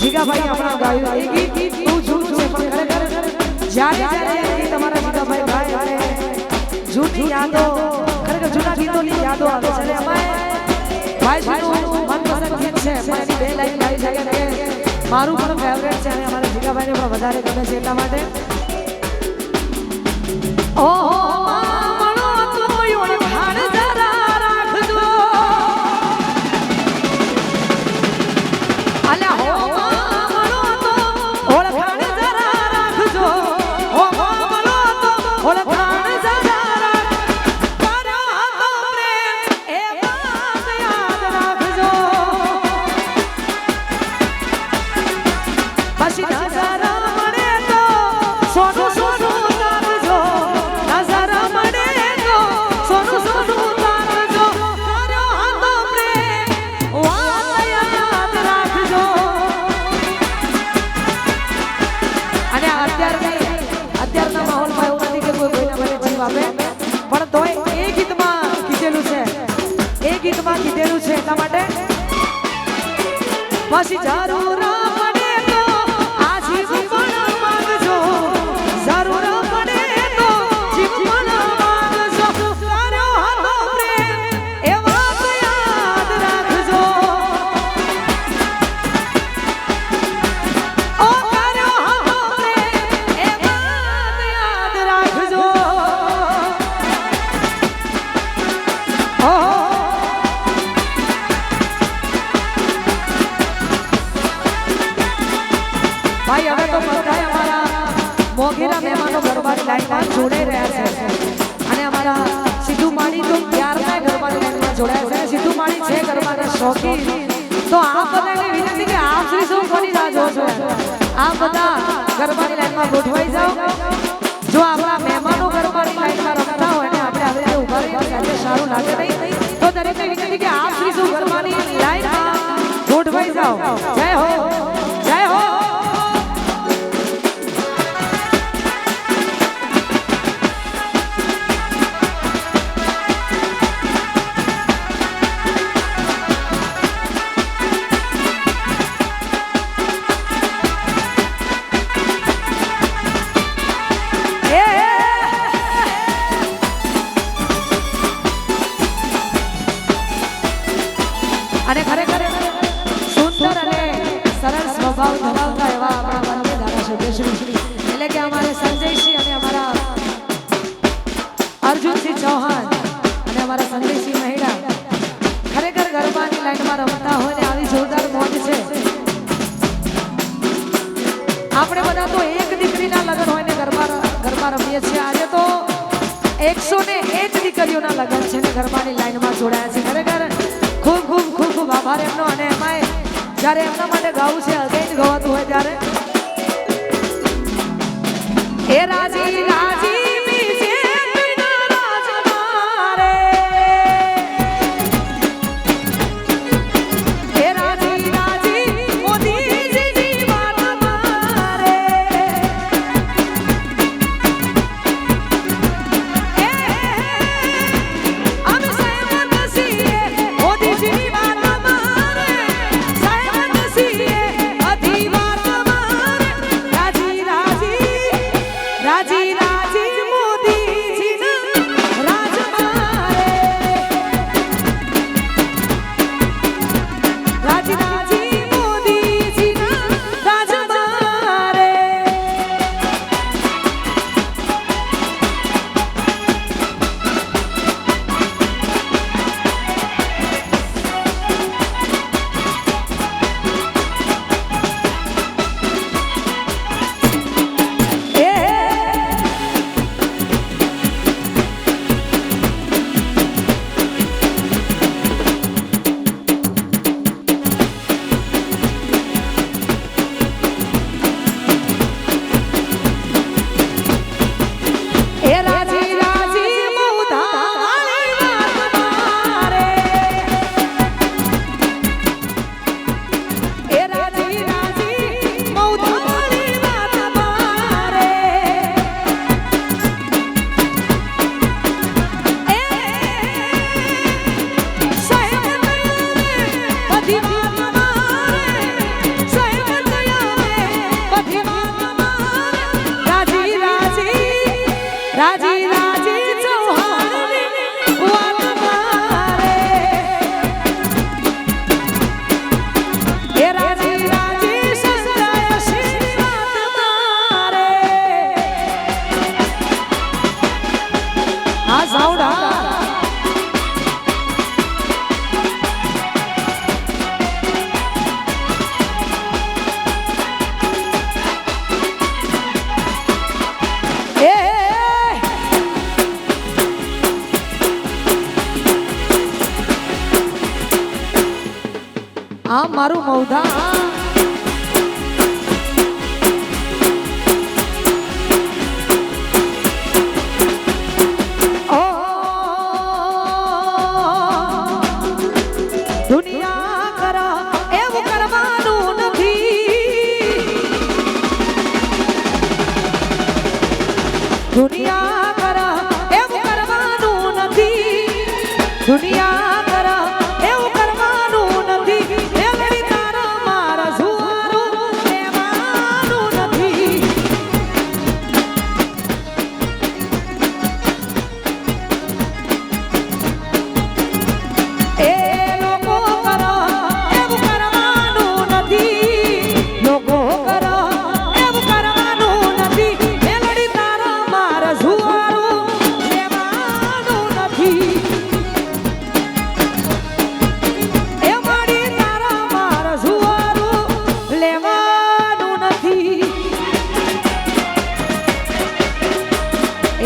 જીગાભાઈ આપણા ગાયું એ ગીત બહુ જૂનું છે પણ ખરેખર જ્યારે જ્યારે એ ગીત અમારા જીગાભાઈ ગાય અને જૂની યાદો ખરેખર જૂના ગીતોની યાદો આવે છે અને અમારે ભાઈજીનું મનપસંદ ગીત છે પણ એની બે લાઈન ગાઈ શકે કે મારું પણ ફેવરેટ છે અને અમારા જીગાભાઈને પણ વધારે ગમે છે એટલા માટે ઓહો કીધેલું છે એટલા માટે પછી જરૂર પડે તો આ જીવ પણ માંગજો જરૂર પડે તો જીવ પણ માંગજો કર્યો હતો પ્રેમ એ વાત યાદ રાખજો ઓ કર્યો હતો પ્રેમ એ વાત યાદ રાખજો ભાઈ હવે તો બધાય અમારા મોગેરા મહેમાનો ગરબાની લાઈનમાં જોડાઈ રહ્યા છે અને અમારા સિદ્ધુ માળી તો ત્યારના ગરબાની લાઈનમાં જોડાયા છે સિદ્ધુ માળી છે ગરબાના શોખીન તો આપ બધાને વિનંતી કે આપ શ્રી શું કોની રાહ જોવો છો આપ બધા ગરબાની લાઈનમાં ગોઠવાઈ જાઓ જો આપણા મહેમાનો ગરબાની લાઈનમાં રમતા હોય ને આપણે આવી રીતે ઊભા રહીને સાથે સારું લાગે નહીં તો દરેકને વિનંતી કે આપ શ્રી શું ગરબાની લાઈનમાં ગોઠવાઈ જાઓ જય હો જય હો અને ખરેખર સુંદર અને સરળ સ્વભાવ ધરાવતા એવા આપણા માનનીય ધારાસભ્યશ્રી એટલે કે અમારા સંજયસિંહ અને અમારા અર્જુનસિંહ ચૌહાણ અને અમારા સંજયસિંહ મહેડા ખરેખર ગરબાની લાઈનમાં રમતા હોય ને આવી જોરદાર મોજ છે આપણે બધા તો એક દીકરીના લગ્ન હોય ને ગરબા રમીએ છીએ આજે તો 101 દીકરીઓના લગ્ન છે ને ગરબાની લાઈનમાં જોડાયા છે ખરેખર ખૂબ ખૂબ ખૂબ ખૂબ આભાર એમનો અને એમાંય જ્યારે એમના માટે ગાવું છે અગેન ગવાતું હોય ત્યારે એ રાજી રાજી રાજી મારું મૌધા દુનિયા કરા એવું કરવાનું નથી દુનિયા કરા એવું કરવાનું નથી દુનિયા કરા એવું કરવાનું નથી એલડી તારા મારા સુવારું લેવાનું નથી એ લોકો કરો એવું કરવાનું નથી લોકો કરો એવું કરવાનું નથી એલડી તારા મારા સુવારું લેવાનું નથી એ મારી તારા મારા સુવારું લેવાનું નથી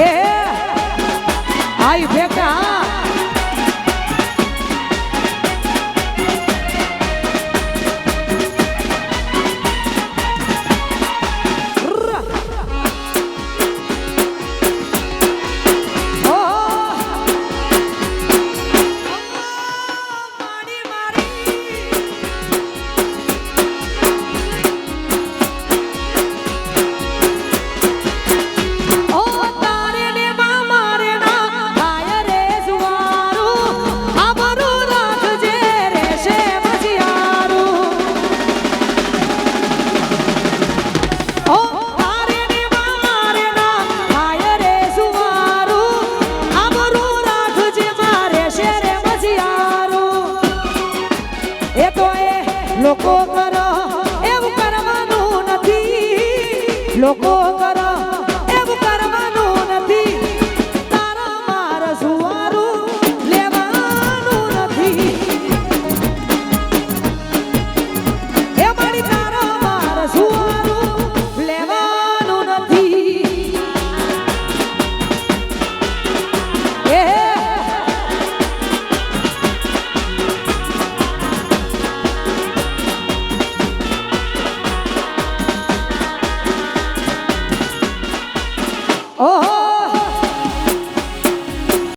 એ આઈ ભેગા લોકો કરો એવું કરવાનું નથી લોકો